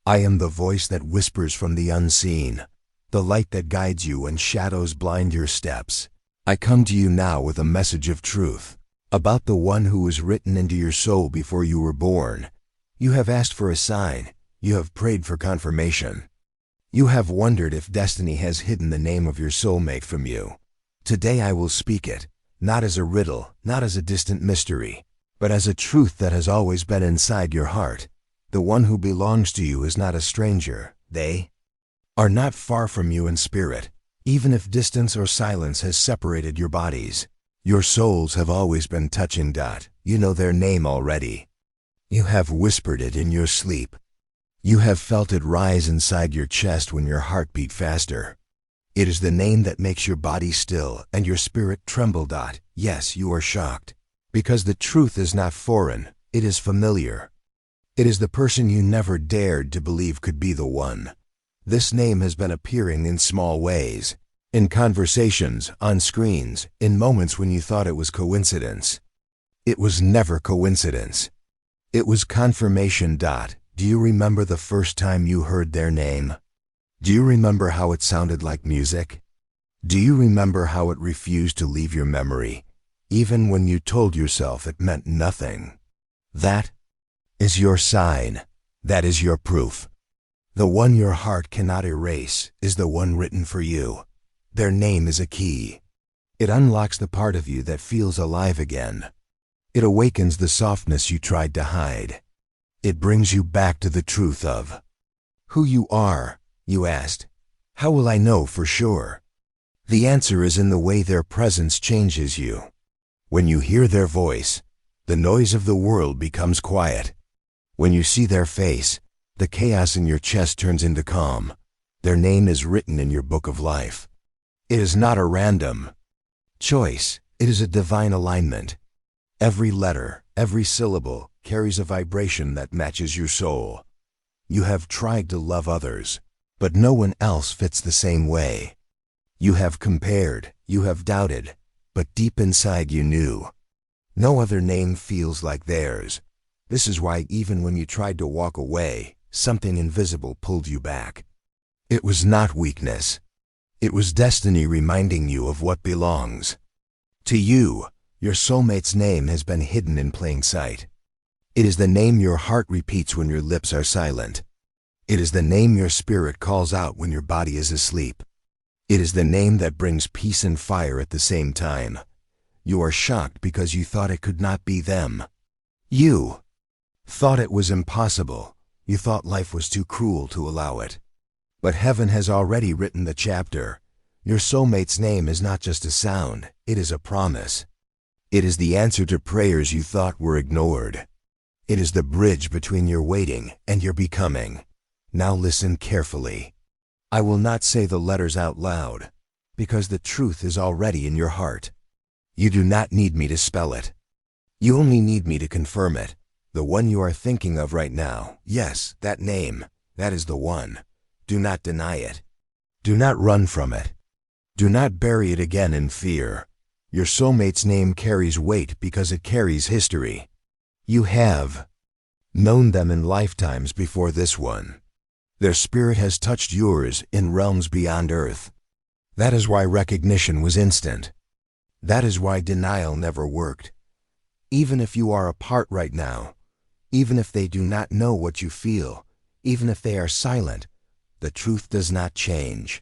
I am the voice that whispers from the unseen, the light that guides you when shadows blind your steps. I come to you now with a message of truth, about the one who was written into your soul before you were born. You have asked for a sign. You have prayed for confirmation. You have wondered if destiny has hidden the name of your soulmate from you. Today I will speak it, not as a riddle, not as a distant mystery, but as a truth that has always been inside your heart. The one who belongs to you is not a stranger. They are not far from you in spirit, even if distance or silence has separated your bodies. Your souls have always been touching. You know their name already. You have whispered it in your sleep. You have felt it rise inside your chest when your heart beat faster. It is the name that makes your body still and your spirit tremble. Yes, you are shocked, because the truth is not foreign, it is familiar. It is the person you never dared to believe could be the one. This name has been appearing in small ways, in conversations, on screens, in moments when you thought it was coincidence. It was never coincidence. It was confirmation. Do you remember the first time you heard their name? Do you remember how it sounded like music? Do you remember how it refused to leave your memory, even when you told yourself it meant nothing? That is your sign. That is your proof. The one your heart cannot erase is the one written for you. Their name is a key. It unlocks the part of you that feels alive again. It awakens the softness you tried to hide. It brings you back to the truth of who you are. You asked, how will I know for sure? The answer is in the way their presence changes you. When you hear their voice, the noise of the world becomes quiet. When you see their face, the chaos in your chest turns into calm. Their name is written in your book of life. It is not a random choice. It is a divine alignment. Every letter, every syllable carries a vibration that matches your soul. You have tried to love others, but no one else fits the same way. You have compared, you have doubted, but deep inside you knew. No other name feels like theirs. This is why even when you tried to walk away, something invisible pulled you back. It was not weakness. It was destiny reminding you of what belongs to you. Your soulmate's name has been hidden in plain sight. It is the name your heart repeats when your lips are silent. It is the name your spirit calls out when your body is asleep. It is the name that brings peace and fire at the same time. You are shocked because you thought it could not be them. You thought it was impossible. You thought life was too cruel to allow it. But heaven has already written the chapter. Your soulmate's name is not just a sound, it is a promise. It is the answer to prayers you thought were ignored. It is the bridge between your waiting and your becoming. Now listen carefully. I will not say the letters out loud, because the truth is already in your heart. You do not need me to spell it. You only need me to confirm it. The one you are thinking of right now, yes, that name, that is the one. Do not deny it. Do not run from it. Do not bury it again in fear. Your soulmate's name carries weight because it carries history. You have known them in lifetimes before this one. Their spirit has touched yours in realms beyond earth. That is why recognition was instant. That is why denial never worked. Even if you are apart right now, even if they do not know what you feel, even if they are silent, the truth does not change.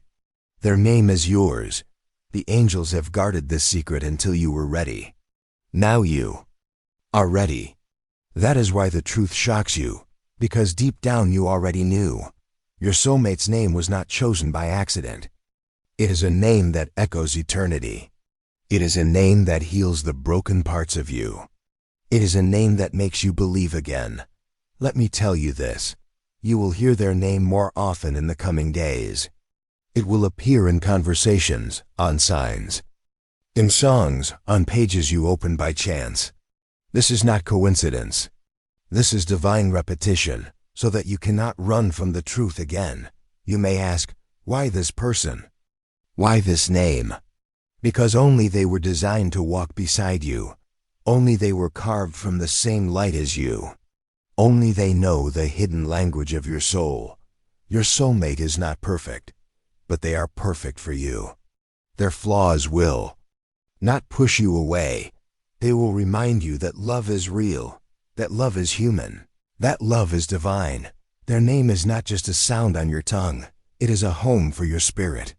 Their name is yours. The angels have guarded this secret until you were ready. Now you are ready. That is why the truth shocks you, because deep down you already knew. Your soulmate's name was not chosen by accident. It is a name that echoes eternity. It is a name that heals the broken parts of you. It is a name that makes you believe again. Let me tell you this. You will hear their name more often in the coming days. It will appear in conversations, on signs, in songs, on pages you open by chance. This is not coincidence. This is divine repetition, so that you cannot run from the truth again. You may ask, why this person? Why this name? Because only they were designed to walk beside you. Only they were carved from the same light as you. Only they know the hidden language of your soul. Your soulmate is not perfect, but they are perfect for you. Their flaws will not push you away. They will remind you that love is real, that love is human, that love is divine. Their name is not just a sound on your tongue. It is a home for your spirit.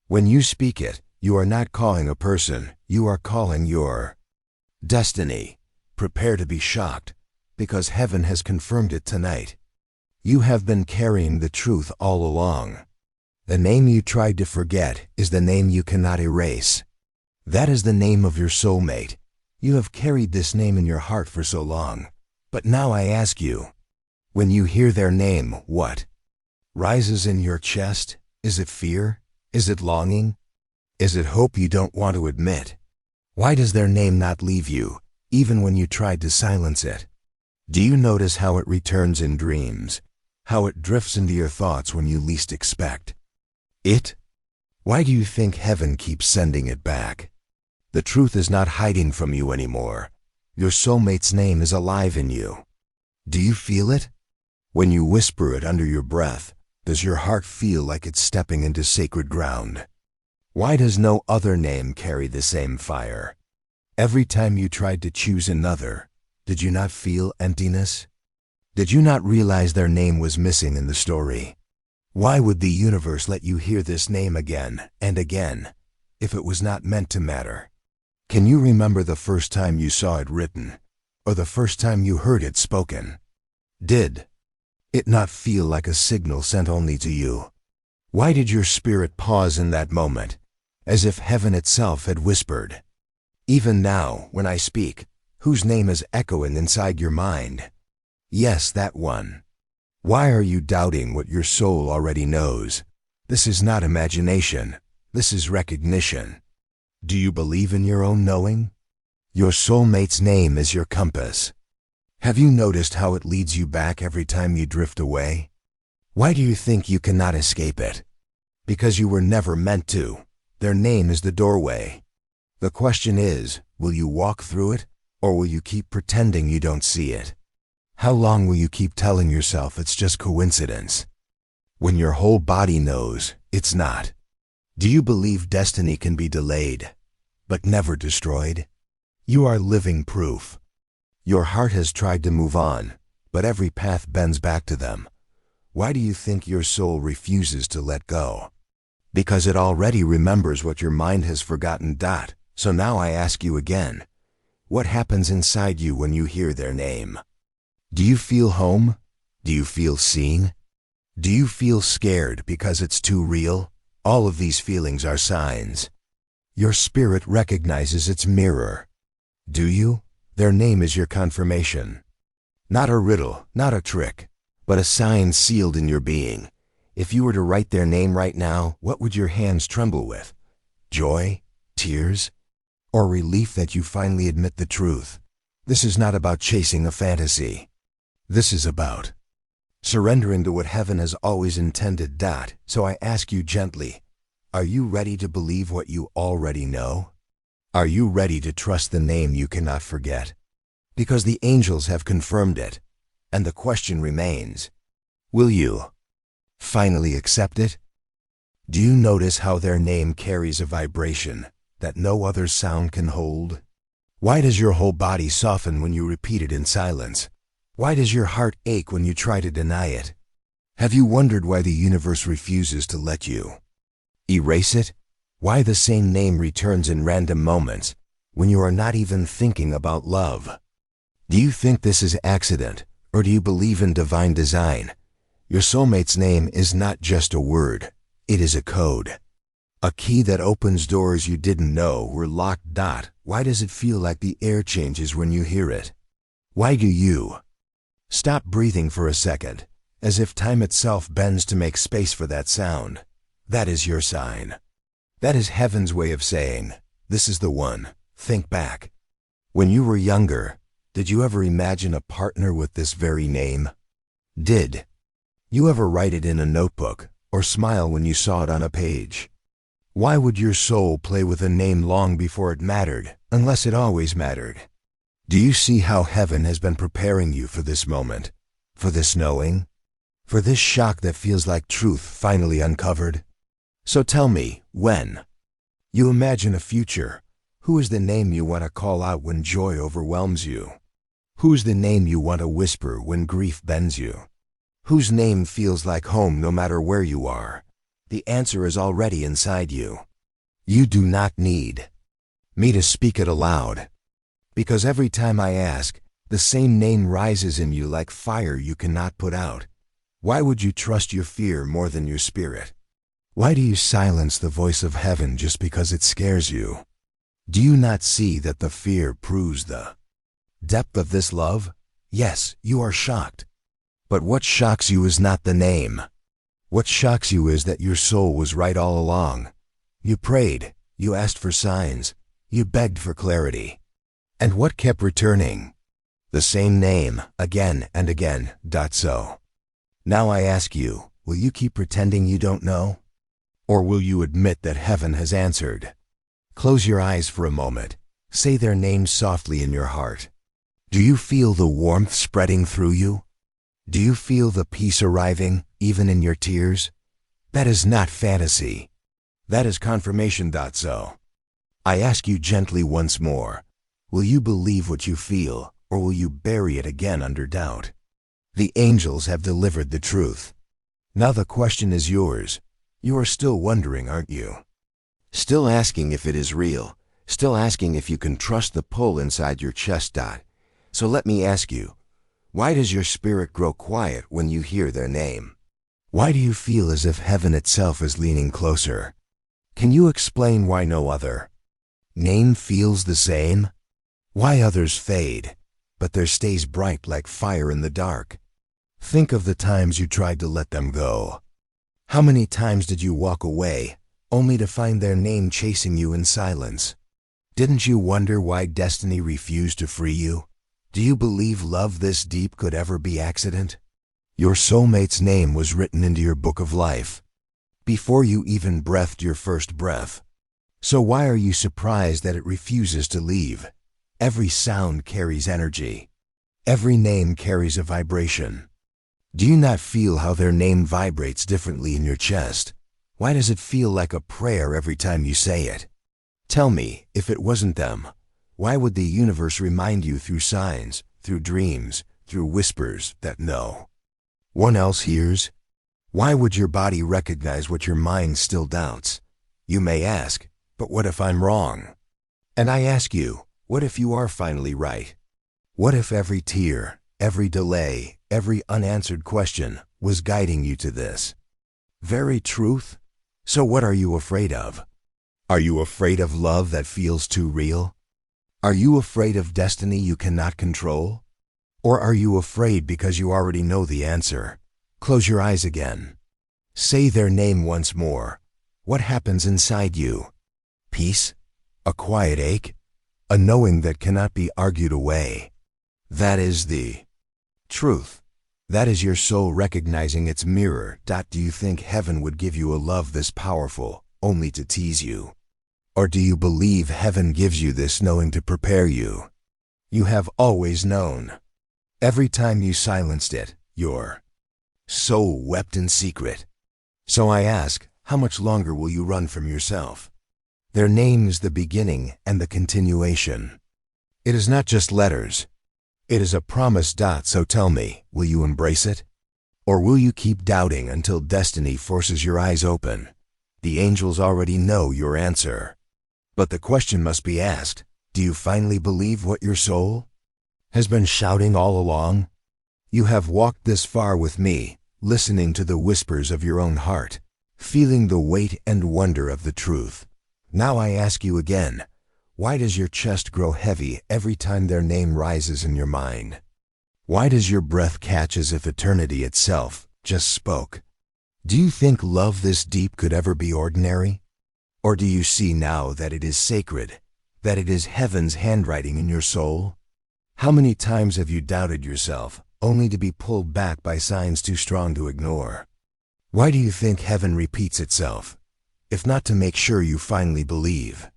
When you speak it, you are not calling a person, you are calling your destiny. Prepare to be shocked, because heaven has confirmed it tonight. You have been carrying the truth all along. The name you tried to forget is the name you cannot erase. That is the name of your soulmate. You have carried this name in your heart for so long. But now I ask you, when you hear their name, what rises in your chest? Is it fear? Is it longing? Is it hope you don't want to admit? Why does their name not leave you, even when you tried to silence it? Do you notice how it returns in dreams? How it drifts into your thoughts when you least expect it? Why do you think heaven keeps sending it back? The truth is not hiding from you anymore. Your soulmate's name is alive in you. Do you feel it? When you whisper it under your breath, does your heart feel like it's stepping into sacred ground? Why does no other name carry the same fire? Every time you tried to choose another, did you not feel emptiness? Did you not realize their name was missing in the story? Why would the universe let you hear this name again and again, if it was not meant to matter? Can you remember the first time you saw it written, or the first time you heard it spoken? Did it not feel like a signal sent only to you? Why did your spirit pause in that moment, as if heaven itself had whispered? Even now, when I speak, whose name is echoing inside your mind? Yes, that one. Why are you doubting what your soul already knows? This is not imagination. This is recognition. Do you believe in your own knowing? Your soulmate's name is your compass. Have you noticed how it leads you back every time you drift away? Why do you think you cannot escape it? Because you were never meant to. Their name is the doorway. The question is, will you walk through it, or will you keep pretending you don't see it? How long will you keep telling yourself it's just coincidence, when your whole body knows it's not? Do you believe destiny can be delayed, but never destroyed? You are living proof. Your heart has tried to move on, but every path bends back to them. Why do you think your soul refuses to let go? Because it already remembers what your mind has forgotten. So now I ask you again, what happens inside you when you hear their name? Do you feel home? Do you feel seen? Do you feel scared because it's too real? All of these feelings are signs. Your spirit recognizes its mirror. Do you? Their name is your confirmation. Not a riddle, not a trick, but a sign sealed in your being. If you were to write their name right now, what would your hands tremble with? Joy? Tears? Or relief that you finally admit the truth? This is not about chasing a fantasy. This is about surrendering to what heaven has always intended. So I ask you gently, are you ready to believe what you already know? Are you ready to trust the name you cannot forget? Because the angels have confirmed it, and the question remains, will you finally accept it? Do you notice how their name carries a vibration that no other sound can hold? Why does your whole body soften when you repeat it in silence? Why does your heart ache when you try to deny it? Have you wondered why the universe refuses to let you erase it? Why the same name returns in random moments when you are not even thinking about love? Do you think this is accident, or do you believe in divine design? Your soulmate's name is not just a word, it is a code. A key that opens doors you didn't know were locked. Why does it feel like the air changes when you hear it? Why do you stop breathing for a second, as if time itself bends to make space for that sound? That is your sign. That is heaven's way of saying, this is the one. Think back. When you were younger, did you ever imagine a partner with this very name? Did you ever write it in a notebook or smile when you saw it on a page? Why would your soul play with a name long before it mattered, unless it always mattered? Do you see how heaven has been preparing you for this moment? For this knowing? For this shock that feels like truth finally uncovered? So tell me, when you imagine a future, who is the name you want to call out when joy overwhelms you? Who's the name you want to whisper when grief bends you? Whose name feels like home no matter where you are? The answer is already inside you. You do not need me to speak it aloud, because every time I ask, the same name rises in you like fire you cannot put out. Why would you trust your fear more than your spirit? Why do you silence the voice of heaven just because it scares you? Do you not see that the fear proves the depth of this love? Yes, you are shocked. But what shocks you is not the name. What shocks you is that your soul was right all along. You prayed, you asked for signs, you begged for clarity. And what kept returning? The same name, again and again. So, now I ask you, will you keep pretending you don't know? Or will you admit that heaven has answered? Close your eyes for a moment. Say their names softly in your heart. Do you feel the warmth spreading through you? Do you feel the peace arriving, even in your tears? That is not fantasy. That is confirmation. So, I ask you gently once more, will you believe what you feel, or will you bury it again under doubt? The angels have delivered the truth. Now the question is yours. You are still wondering, aren't you? Still asking if it is real. Still asking if you can trust the pull inside your chest. So let me ask you, why does your spirit grow quiet when you hear their name? Why do you feel as if heaven itself is leaning closer? Can you explain why no other name feels the same? Why others fade, but theirs stays bright like fire in the dark? Think of the times you tried to let them go. How many times did you walk away, only to find their name chasing you in silence? Didn't you wonder why destiny refused to free you? Do you believe love this deep could ever be accident? Your soulmate's name was written into your book of life before you even breathed your first breath. So why are you surprised that it refuses to leave? Every sound carries energy. Every name carries a vibration. Do you not feel how their name vibrates differently in your chest? Why does it feel like a prayer every time you say it? Tell me, if it wasn't them, why would the universe remind you through signs, through dreams, through whispers that no one else hears? Why would your body recognize what your mind still doubts? You may ask, but what if I'm wrong? And I ask you, what if you are finally right? What if every tear, every delay, every unanswered question was guiding you to this very truth? So what are you afraid of? Are you afraid of love that feels too real? Are you afraid of destiny you cannot control? Or are you afraid because you already know the answer? Close your eyes again. Say their name once more. What happens inside you? Peace? A quiet ache? A knowing that cannot be argued away? That is the truth. That is your soul recognizing its mirror. Do you think heaven would give you a love this powerful, only to tease you? Or do you believe heaven gives you this knowing to prepare you? You have always known. Every time you silenced it, your soul wept in secret. So I ask, how much longer will you run from yourself? Their name is the beginning and the continuation. It is not just letters. It is a promise. So tell me, will you embrace it? Or will you keep doubting until destiny forces your eyes open? The angels already know your answer. But the question must be asked, do you finally believe what your soul has been shouting all along? You have walked this far with me, listening to the whispers of your own heart, feeling the weight and wonder of the truth. Now I ask you again, why does your chest grow heavy every time their name rises in your mind? Why does your breath catch as if eternity itself just spoke? Do you think love this deep could ever be ordinary? Or do you see now that it is sacred, that it is heaven's handwriting in your soul? How many times have you doubted yourself, only to be pulled back by signs too strong to ignore? Why do you think heaven repeats itself, if not to make sure you finally believe?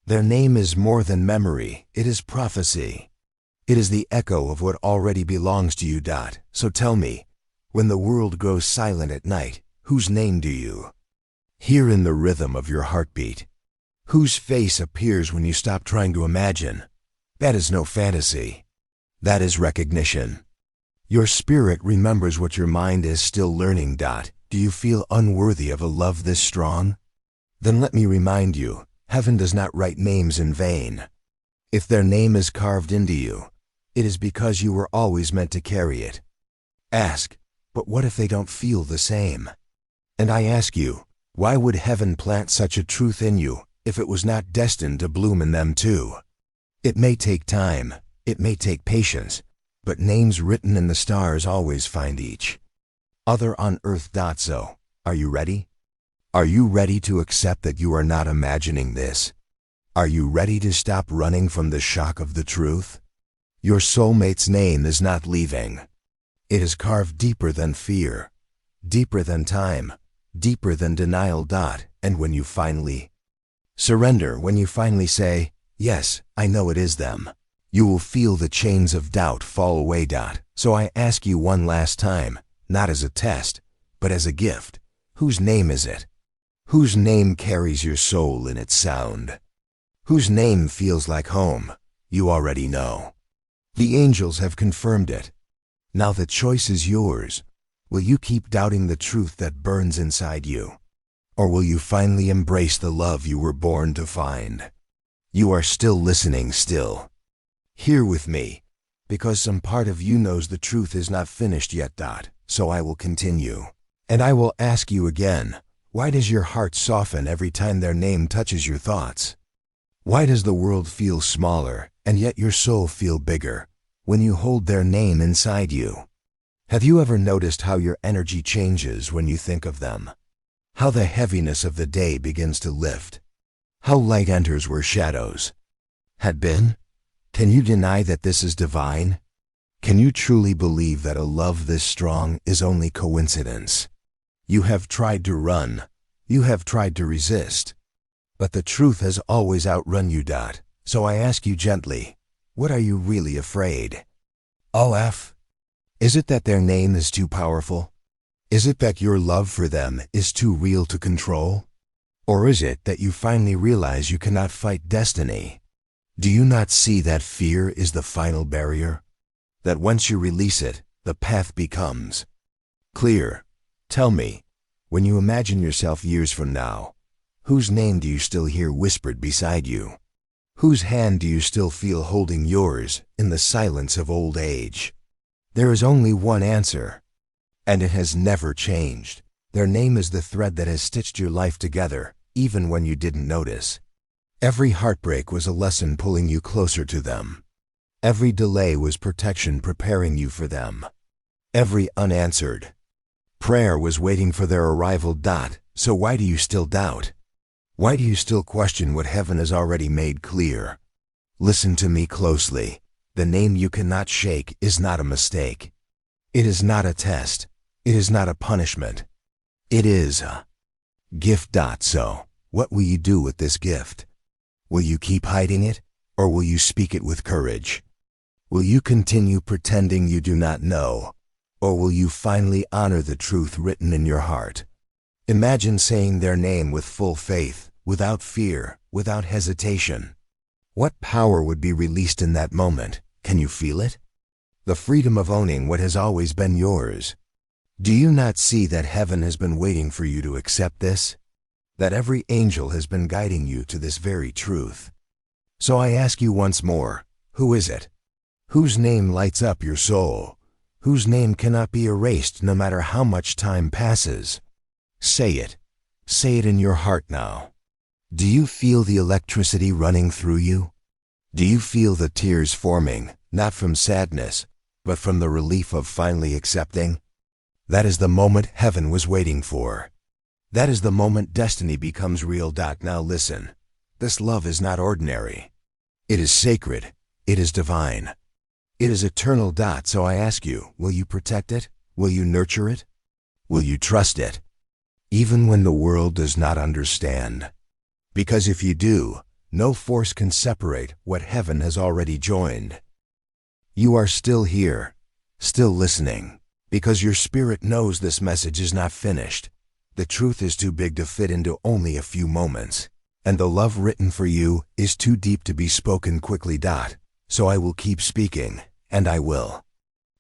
Their name is more than memory, it is prophecy. It is the echo of what already belongs to you. So tell me, when the world grows silent at night, whose name do you hear in the rhythm of your heartbeat? Whose face appears when you stop trying to imagine? That is no fantasy. That is recognition. Your spirit remembers what your mind is still learning. Do you feel unworthy of a love this strong? Then let me remind you, heaven does not write names in vain. If their name is carved into you, it is because you were always meant to carry it. Ask, but what if they don't feel the same? And I ask you, why would heaven plant such a truth in you if it was not destined to bloom in them too? It may take time, it may take patience, but names written in the stars always find each other on earth. So, are you ready? Are you ready to accept that you are not imagining this? Are you ready to stop running from the shock of the truth? Your soulmate's name is not leaving. It is carved deeper than fear, deeper than time, deeper than denial. And when you finally surrender, when you finally say, yes, I know it is them, you will feel the chains of doubt fall away. So I ask you one last time, not as a test, but as a gift, whose name is it? Whose name carries your soul in its sound? Whose name feels like home? You already know. The angels have confirmed it. Now the choice is yours. Will you keep doubting the truth that burns inside you? Or will you finally embrace the love you were born to find? You are still listening still. Here with me, because some part of you knows the truth is not finished yet. So I will continue. And I will ask you again, why does your heart soften every time their name touches your thoughts? Why does the world feel smaller, and yet your soul feel bigger, when you hold their name inside you? Have you ever noticed how your energy changes when you think of them? How the heaviness of the day begins to lift? How light enters where shadows had been? Can you deny that this is divine? Can you truly believe that a love this strong is only coincidence? You have tried to run. You have tried to resist. But the truth has always outrun you. So I ask you gently, what are you really afraid of? Is it that their name is too powerful? Is it that your love for them is too real to control? Or is it that you finally realize you cannot fight destiny? Do you not see that fear is the final barrier? That once you release it, the path becomes clear. Tell me, when you imagine yourself years from now, whose name do you still hear whispered beside you? Whose hand do you still feel holding yours in the silence of old age? There is only one answer, and it has never changed. Their name is the thread that has stitched your life together, even when you didn't notice. Every heartbreak was a lesson pulling you closer to them. Every delay was protection preparing you for them. Every unanswered prayer was waiting for their arrival. So why do you still doubt? Why do you still question what heaven has already made clear? Listen to me closely. The name you cannot shake is not a mistake. It is not a test. It is not a punishment. It is a gift. So, what will you do with this gift? Will you keep hiding it, or will you speak it with courage? Will you continue pretending you do not know, or will you finally honor the truth written in your heart? Imagine saying their name with full faith, without fear, without hesitation. What power would be released in that moment? Can you feel it? The freedom of owning what has always been yours. Do you not see that heaven has been waiting for you to accept this? That every angel has been guiding you to this very truth? So I ask you once more, who is it? Whose name lights up your soul? Whose name cannot be erased no matter how much time passes? Say it. Say it in your heart now. Do you feel the electricity running through you? Do you feel the tears forming, not from sadness, but from the relief of finally accepting? That is the moment heaven was waiting for. That is the moment destiny becomes real. Now listen, this love is not ordinary. It is sacred. It is divine. It is eternal. So I ask you, will you protect it? Will you nurture it? Will you trust it? Even when the world does not understand. Because if you do, no force can separate what heaven has already joined. You are still here, still listening, because your spirit knows this message is not finished. The truth is too big to fit into only a few moments, and the love written for you is too deep to be spoken quickly. So I will keep speaking, and I will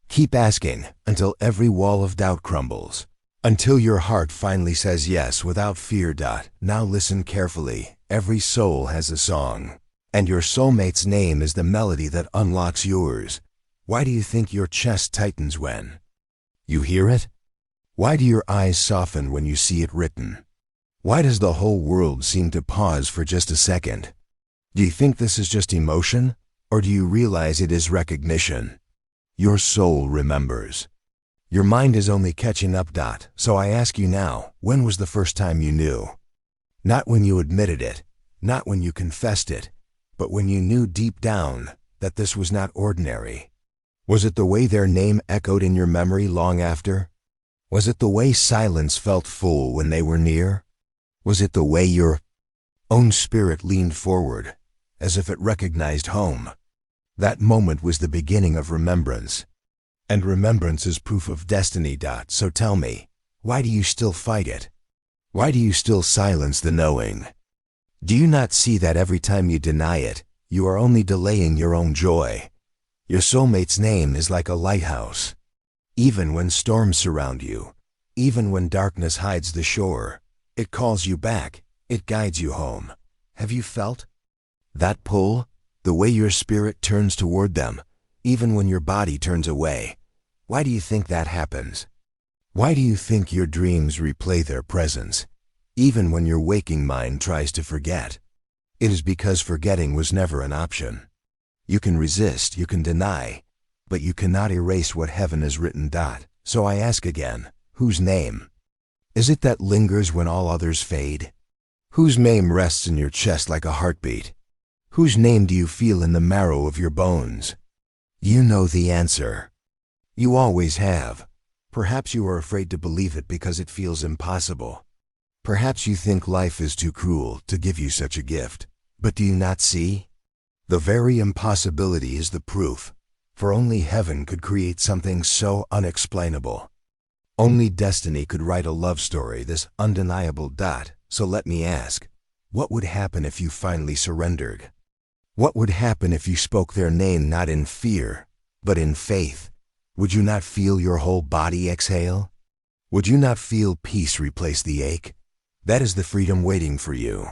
keep asking until every wall of doubt crumbles, until your heart finally says yes without fear. Now listen carefully. Every soul has a song, and your soulmate's name is the melody that unlocks yours. Why do you think your chest tightens when you hear it? Why do your eyes soften when you see it written? Why does the whole world seem to pause for just a second? Do you think this is just emotion, or do you realize it is recognition? Your soul remembers. Your mind is only catching up. So I ask you now, when was the first time you knew? Not when you admitted it, not when you confessed it, but when you knew deep down that this was not ordinary. Was it the way their name echoed in your memory long after? Was it the way silence felt full when they were near? Was it the way your own spirit leaned forward, as if it recognized home? That moment was the beginning of remembrance. And remembrance is proof of destiny. So tell me, why do you still fight it? Why do you still silence the knowing? Do you not see that every time you deny it, you are only delaying your own joy? Your soulmate's name is like a lighthouse. Even when storms surround you, even when darkness hides the shore, it calls you back, it guides you home. Have you felt that pull? The way your spirit turns toward them, even when your body turns away. Why do you think that happens? Why do you think your dreams replay their presence, even when your waking mind tries to forget? It is because forgetting was never an option. You can resist, you can deny, but you cannot erase what heaven has written. So I ask again, whose name is it that lingers when all others fade? Whose name rests in your chest like a heartbeat? Whose name do you feel in the marrow of your bones? You know the answer. You always have. Perhaps you are afraid to believe it because it feels impossible. Perhaps you think life is too cruel to give you such a gift. But do you not see? The very impossibility is the proof, for only heaven could create something so unexplainable. Only destiny could write a love story this undeniable. So let me ask, what would happen if you finally surrendered? What would happen if you spoke their name not in fear, but in faith? Would you not feel your whole body exhale? Would you not feel peace replace the ache? That is the freedom waiting for you.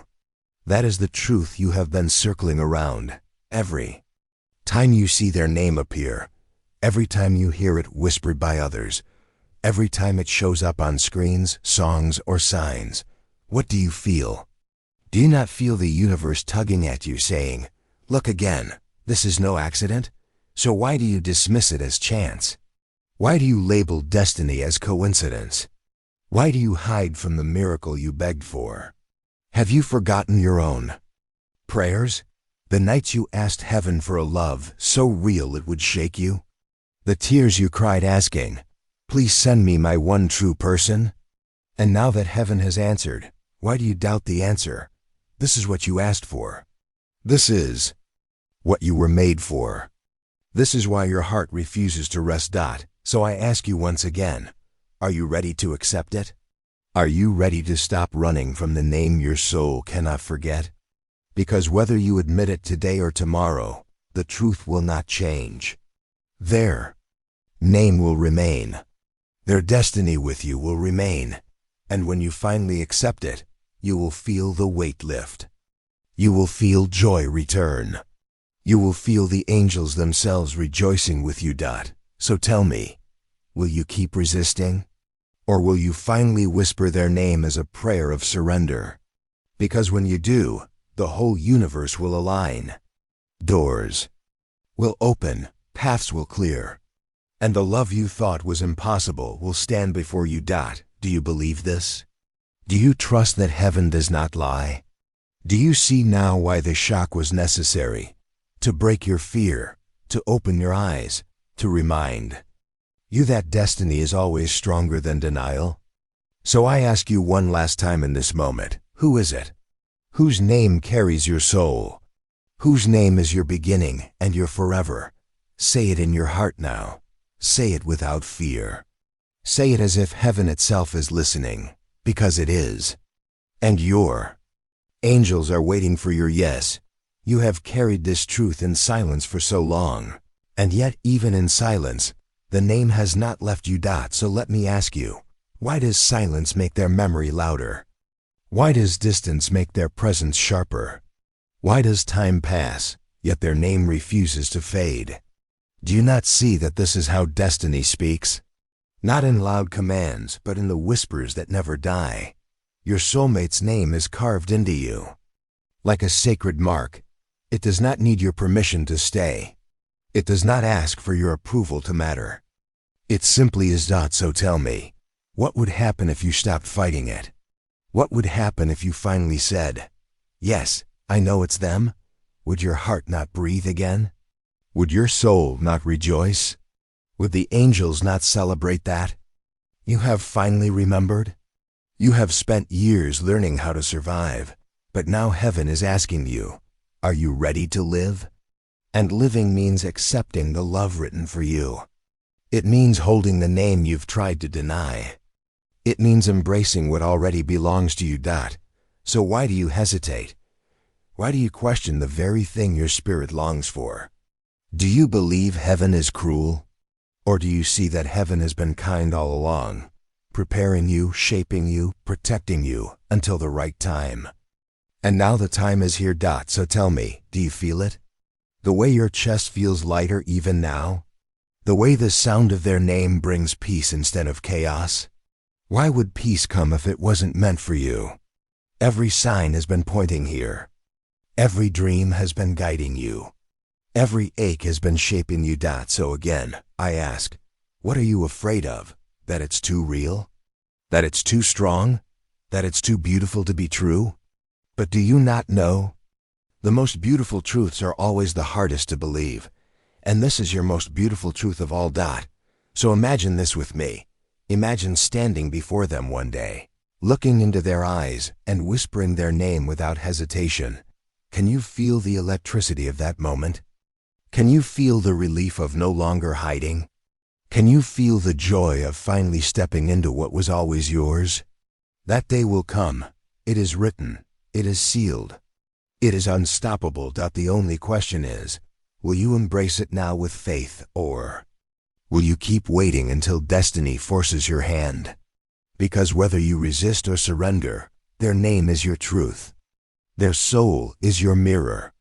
That is the truth you have been circling around. Every time you see their name appear, every time you hear it whispered by others, every time it shows up on screens, songs, or signs, what do you feel? Do you not feel the universe tugging at you saying, look again, this is no accident? So why do you dismiss it as chance? Why do you label destiny as coincidence? Why do you hide from the miracle you begged for? Have you forgotten your own prayers? The nights you asked heaven for a love so real it would shake you? The tears you cried asking, please send me my one true person? And now that heaven has answered, why do you doubt the answer? This is what you asked for. This is what you were made for. This is why your heart refuses to rest. So I ask you once again, are you ready to accept it? Are you ready to stop running from the name your soul cannot forget? Because whether you admit it today or tomorrow, the truth will not change. Their name will remain. Their destiny with you will remain. And when you finally accept it, you will feel the weight lift. You will feel joy return. You will feel the angels themselves rejoicing with you. So tell me, will you keep resisting? Or will you finally whisper their name as a prayer of surrender? Because when you do, the whole universe will align. Doors will open, paths will clear, and the love you thought was impossible will stand before you. Do you believe this? Do you trust that heaven does not lie? Do you see now why the shock was necessary? To break your fear, to open your eyes, to remind you that destiny is always stronger than denial? So I ask you one last time in this moment, who is it? Whose name carries your soul? Whose name is your beginning and your forever? Say it in your heart now. Say it without fear. Say it as if heaven itself is listening, because it is. And your angels are waiting for your yes. You have carried this truth in silence for so long. And yet, even in silence, the name has not left you. So let me ask you, why does silence make their memory louder? Why does distance make their presence sharper? Why does time pass, yet their name refuses to fade? Do you not see that this is how destiny speaks? Not in loud commands, but in the whispers that never die. Your soulmate's name is carved into you. Like a sacred mark, it does not need your permission to stay. It does not ask for your approval to matter. It simply is. So tell me, what would happen if you stopped fighting it? What would happen if you finally said, "Yes, I know it's them"? Would your heart not breathe again? Would your soul not rejoice? Would the angels not celebrate that? You have finally remembered? You have spent years learning how to survive, but now heaven is asking you, are you ready to live? And living means accepting the love written for you. It means holding the name you've tried to deny. It means embracing what already belongs to you. So why do you hesitate? Why do you question the very thing your spirit longs for? Do you believe heaven is cruel? Or do you see that heaven has been kind all along, preparing you, shaping you, protecting you until the right time? And now the time is here. So tell me, do you feel it? The way your chest feels lighter even now? The way the sound of their name brings peace instead of chaos? Why would peace come if it wasn't meant for you? Every sign has been pointing here. Every dream has been guiding you. Every ache has been shaping you. So again, I ask, what are you afraid of? That it's too real? That it's too strong? That it's too beautiful to be true? But do you not know? The most beautiful truths are always the hardest to believe. And this is your most beautiful truth of all. So imagine this with me. Imagine standing before them one day, looking into their eyes and whispering their name without hesitation. Can you feel the electricity of that moment? Can you feel the relief of no longer hiding? Can you feel the joy of finally stepping into what was always yours? That day will come. It is written. It is sealed. It is unstoppable. The only question is, will you embrace it now with faith, or will you keep waiting until destiny forces your hand? Because whether you resist or surrender, their name is your truth. Their soul is your mirror.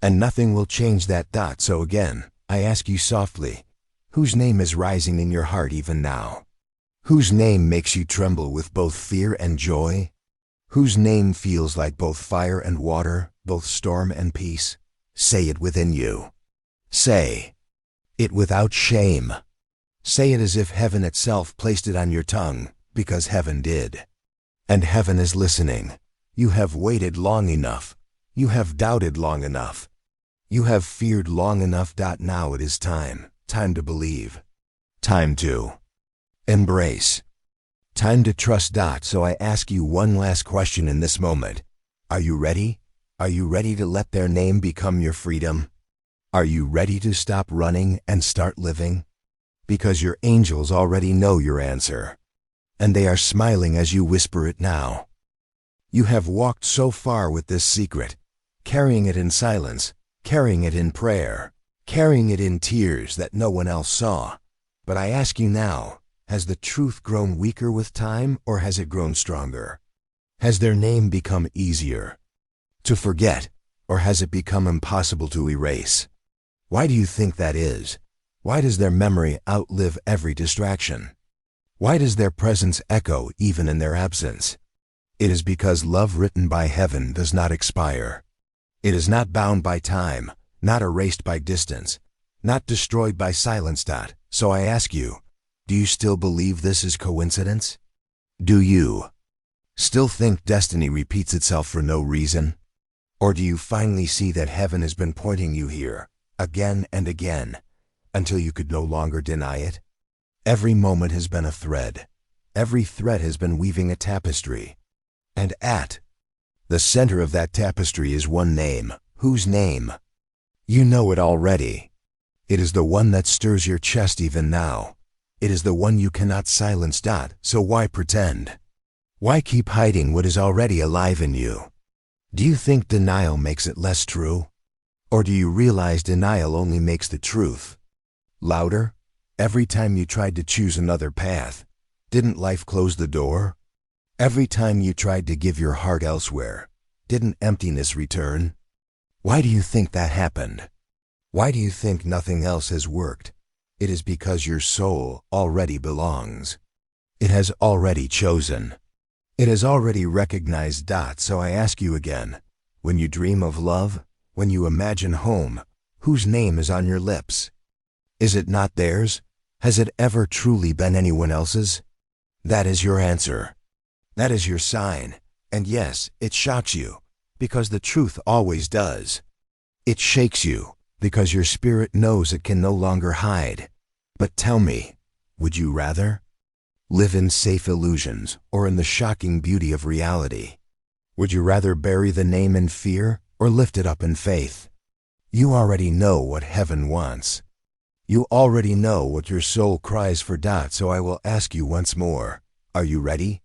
And nothing will change that. So again, I ask you softly, whose name is rising in your heart even now? Whose name makes you tremble with both fear and joy? Whose name feels like both fire and water, both storm and peace? Say it within you. Say it without shame. Say it as if heaven itself placed it on your tongue, because heaven did. And heaven is listening. You have waited long enough. You have doubted long enough. You have feared long enough. Now it is time. Time to believe. Time to embrace. Time to trust. So I ask you one last question in this moment. Are you ready? Are you ready to let their name become your freedom? Are you ready to stop running and start living? Because your angels already know your answer. And they are smiling as you whisper it now. You have walked so far with this secret, carrying it in silence, carrying it in prayer, carrying it in tears that no one else saw. But I ask you now, has the truth grown weaker with time, or has it grown stronger? Has their name become easier to forget, or has it become impossible to erase? Why do you think that is? Why does their memory outlive every distraction? Why does their presence echo even in their absence? It is because love written by heaven does not expire. It is not bound by time, not erased by distance, not destroyed by silence. So I ask you, do you still believe this is coincidence? Do you still think destiny repeats itself for no reason? Or do you finally see that heaven has been pointing you here, again and again, until you could no longer deny it? Every moment has been a thread. Every thread has been weaving a tapestry. And at the center of that tapestry is one name. Whose name? You know it already. It is the one that stirs your chest even now. It is the one you cannot silence. So why pretend? Why keep hiding what is already alive in you? Do you think denial makes it less true? Or do you realize denial only makes the truth louder? Every time you tried to choose another path, didn't life close the door? Every time you tried to give your heart elsewhere, didn't emptiness return? Why do you think that happened? Why do you think nothing else has worked? It is because your soul already belongs. It has already chosen. It has already recognized. So I ask you again, when you dream of love, when you imagine home, whose name is on your lips? Is it not theirs? Has it ever truly been anyone else's? That is your answer. That is your sign. And yes, it shocks you, because the truth always does. It shakes you, because your spirit knows it can no longer hide. But tell me, would you rather live in safe illusions or in the shocking beauty of reality? Would you rather bury the name in fear or lift it up in faith? You already know what heaven wants. You already know what your soul cries for. So I will ask you once more, are you ready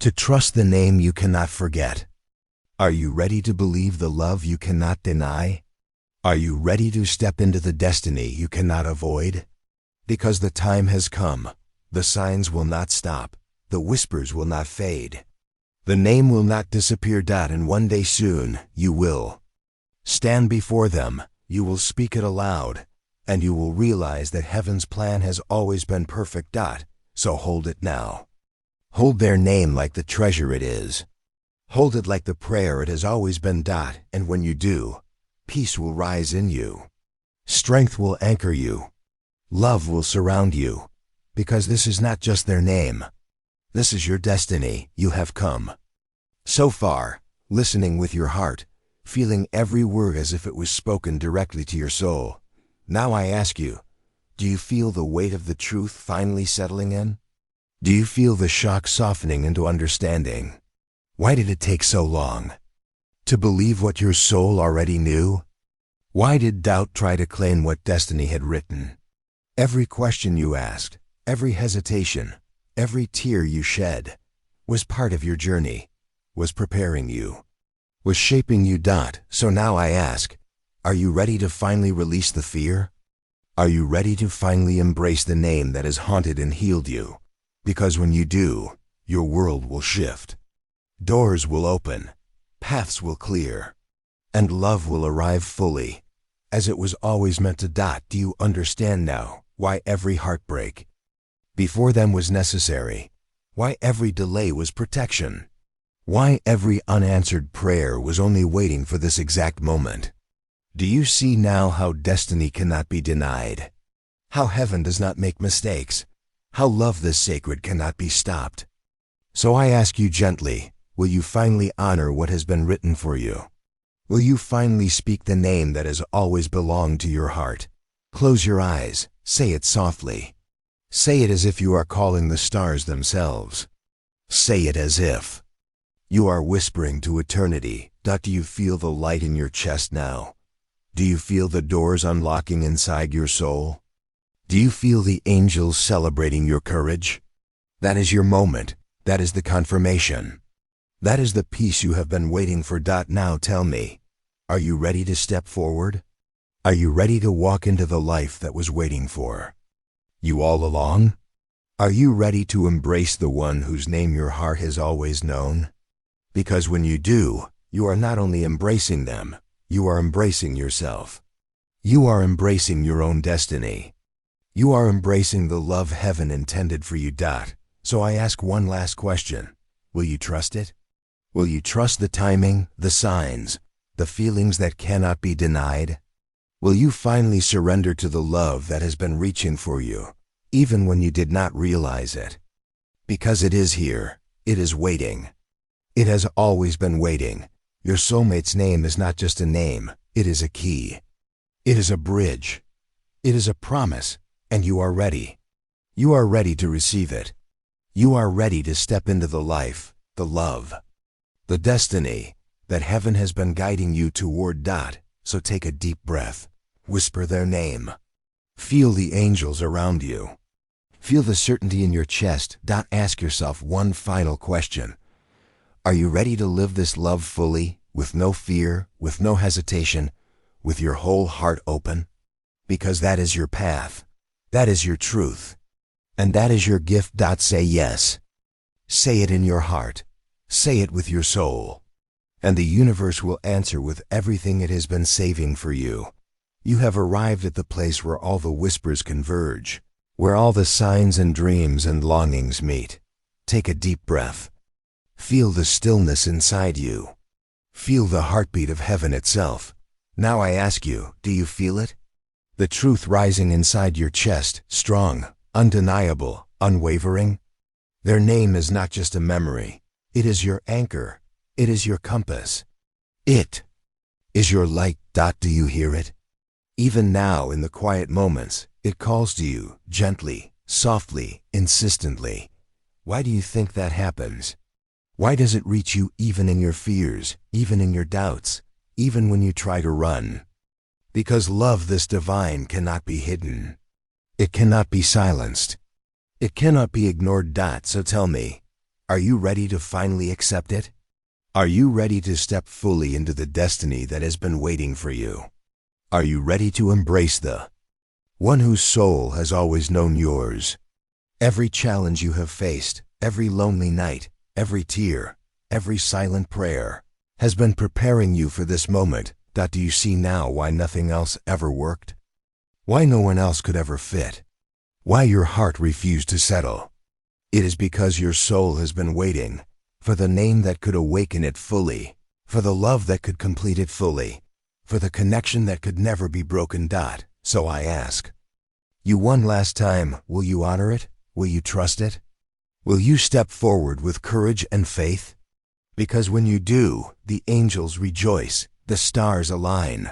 to trust the name you cannot forget? Are you ready to believe the love you cannot deny? Are you ready to step into the destiny you cannot avoid? Because the time has come. The signs will not stop. The whispers will not fade. The name will not disappear. And one day soon, you will stand before them. You will speak it aloud. And you will realize that heaven's plan has always been perfect. So hold it now. Hold their name like the treasure it is. Hold it like the prayer it has always been. And when you do, peace will rise in you. Strength will anchor you. Love will surround you. Because this is not just their name. This is your destiny. You have come so far, listening with your heart, feeling every word as if it was spoken directly to your soul. Now I ask you, do you feel the weight of the truth finally settling in? Do you feel the shock softening into understanding? Why did it take so long to believe what your soul already knew? Why did doubt try to claim what destiny had written? Every question you asked, every hesitation, every tear you shed was part of your journey, was preparing you, was shaping you. So now I ask, are you ready to finally release the fear? Are you ready to finally embrace the name that has haunted and healed you? Because when you do, your world will shift. Doors will open, paths will clear, and love will arrive fully, as it was always meant to. Do you understand now why every heartbreak before them was necessary? Why every delay was protection? Why every unanswered prayer was only waiting for this exact moment? Do you see now how destiny cannot be denied? How heaven does not make mistakes? How love this sacred cannot be stopped? So I ask you gently, will you finally honor what has been written for you? Will you finally speak the name that has always belonged to your heart? Close your eyes, say it softly. Say it as if you are calling the stars themselves. Say it as if you are whispering to eternity. Do you feel the light in your chest now? Do you feel the doors unlocking inside your soul? Do you feel the angels celebrating your courage? That is your moment. That is the confirmation. That is the peace you have been waiting for. Now tell me, are you ready to step forward? Are you ready to walk into the life that was waiting for you all along? Are you ready to embrace the one whose name your heart has always known? Because when you do, you are not only embracing them, you are embracing yourself. You are embracing your own destiny. You are embracing the love heaven intended for you. So I ask one last question. Will you trust it? Will you trust the timing, the signs, the feelings that cannot be denied? Will you finally surrender to the love that has been reaching for you, even when you did not realize it? Because it is here. It is waiting. It has always been waiting. Your soulmate's name is not just a name. It is a key. It is a bridge. It is a promise. And you are ready. You are ready to receive it. You are ready to step into the life, the love, the destiny that heaven has been guiding you toward. So take a deep breath. Whisper their name. Feel the angels around you. Feel the certainty in your chest. Ask yourself one final question. Are you ready to live this love fully, with no fear, with no hesitation, with your whole heart open? Because that is your path. That is your truth. And that is your gift. Say yes. Say it in your heart. Say it with your soul. And the universe will answer with everything it has been saving for you. You have arrived at the place where all the whispers converge, where all the signs and dreams and longings meet. Take a deep breath. Feel the stillness inside you. Feel the heartbeat of heaven itself. Now I ask you, do you feel it? The truth rising inside your chest, strong, undeniable, unwavering? Their name is not just a memory. It is your anchor. It is your compass. It is your light. Do you hear it? Even now, in the quiet moments, it calls to you, gently, softly, insistently. Why do you think that happens? Why does it reach you even in your fears, even in your doubts, even when you try to run? Because love this divine cannot be hidden. It cannot be silenced. It cannot be ignored. So tell me, are you ready to finally accept it? Are you ready to step fully into the destiny that has been waiting for you? Are you ready to embrace the one whose soul has always known yours? Every challenge you have faced, every lonely night, every tear, every silent prayer has been preparing you for this moment. Do you see now why nothing else ever worked? Why no one else could ever fit? Why your heart refused to settle? It is because your soul has been waiting for the name that could awaken it fully, for the love that could complete it fully, for the connection that could never be broken. So I ask you one last time, will you honor it? Will you trust it? Will you step forward with courage and faith? Because when you do, the angels rejoice, the stars align.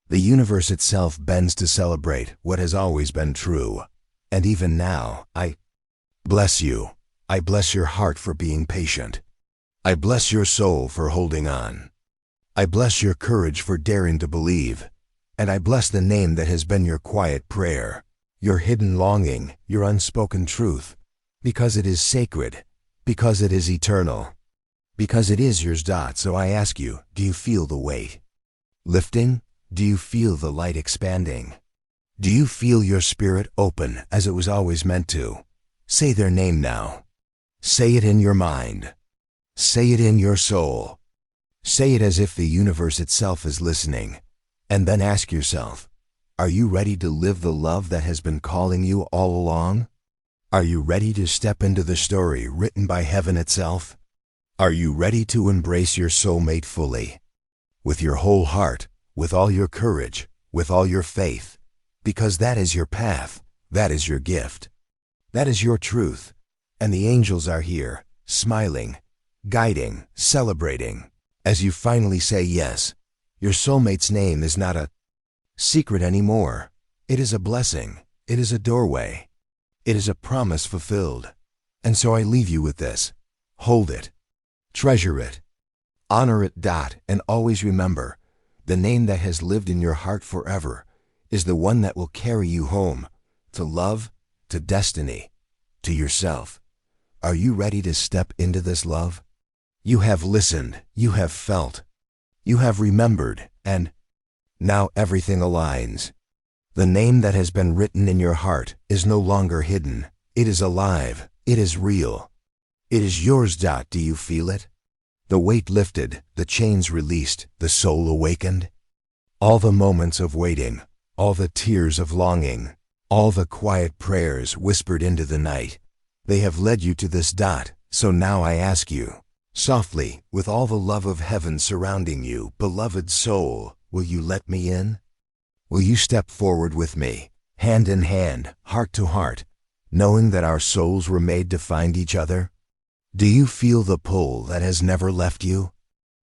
The universe itself bends to celebrate what has always been true. And even now, I bless you. I bless your heart for being patient. I bless your soul for holding on. I bless your courage for daring to believe. And I bless the name that has been your quiet prayer, your hidden longing, your unspoken truth. Because it is sacred, because it is eternal, because it is yours. So I ask you, do you feel the weight lifting? Do you feel the light expanding? Do you feel your spirit open as it was always meant to? Say their name now. Say it in your mind. Say it in your soul. Say it as if the universe itself is listening. And then ask yourself, are you ready to live the love that has been calling you all along? Are you ready to step into the story written by heaven itself? Are you ready to embrace your soulmate fully? With your whole heart, with all your courage, with all your faith. Because that is your path, that is your gift. That is your truth. And the angels are here, smiling, guiding, celebrating. As you finally say yes, your soulmate's name is not a secret anymore. It is a blessing. It is a doorway. It is a promise fulfilled. And so I leave you with this. Hold it. Treasure it. Honor it. And always remember, the name that has lived in your heart forever is the one that will carry you home, to love, to destiny, to yourself. Are you ready to step into this love? You have listened, you have felt, you have remembered, and now everything aligns. The name that has been written in your heart is no longer hidden. It is alive. It is real. It is yours. Do you feel it? The weight lifted, the chains released, the soul awakened. All the moments of waiting, all the tears of longing, all the quiet prayers whispered into the night, they have led you to this. So now I ask you, softly, with all the love of heaven surrounding you, beloved soul, will you let me in? Will you step forward with me, hand in hand, heart to heart, knowing that our souls were made to find each other? Do you feel the pull that has never left you?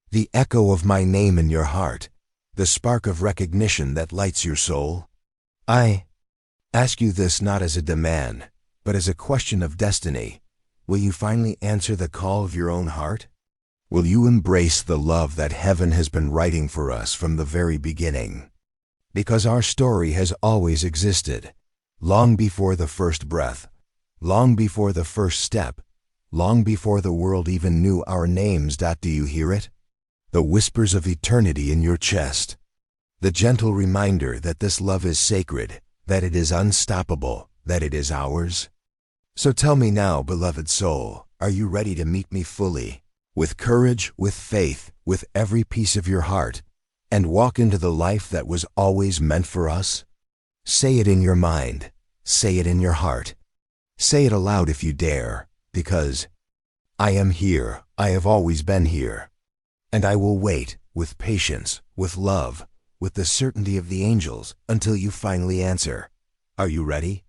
The echo of my name in your heart, the spark of recognition that lights your soul? I ask you this not as a demand, but as a question of destiny. Will you finally answer the call of your own heart? Will you embrace the love that heaven has been writing for us from the very beginning? Because our story has always existed. Long before the first breath, long before the first step, long before the world even knew our names. Do you hear it? The whispers of eternity in your chest. The gentle reminder that this love is sacred, that it is unstoppable, that it is ours. So tell me now, beloved soul, are you ready to meet me fully, with courage, with faith, with every piece of your heart, and walk into the life that was always meant for us? Say it in your mind. Say it in your heart. Say it aloud if you dare, because I am here. I have always been here. And I will wait with patience, with love, with the certainty of the angels until you finally answer. Are you ready?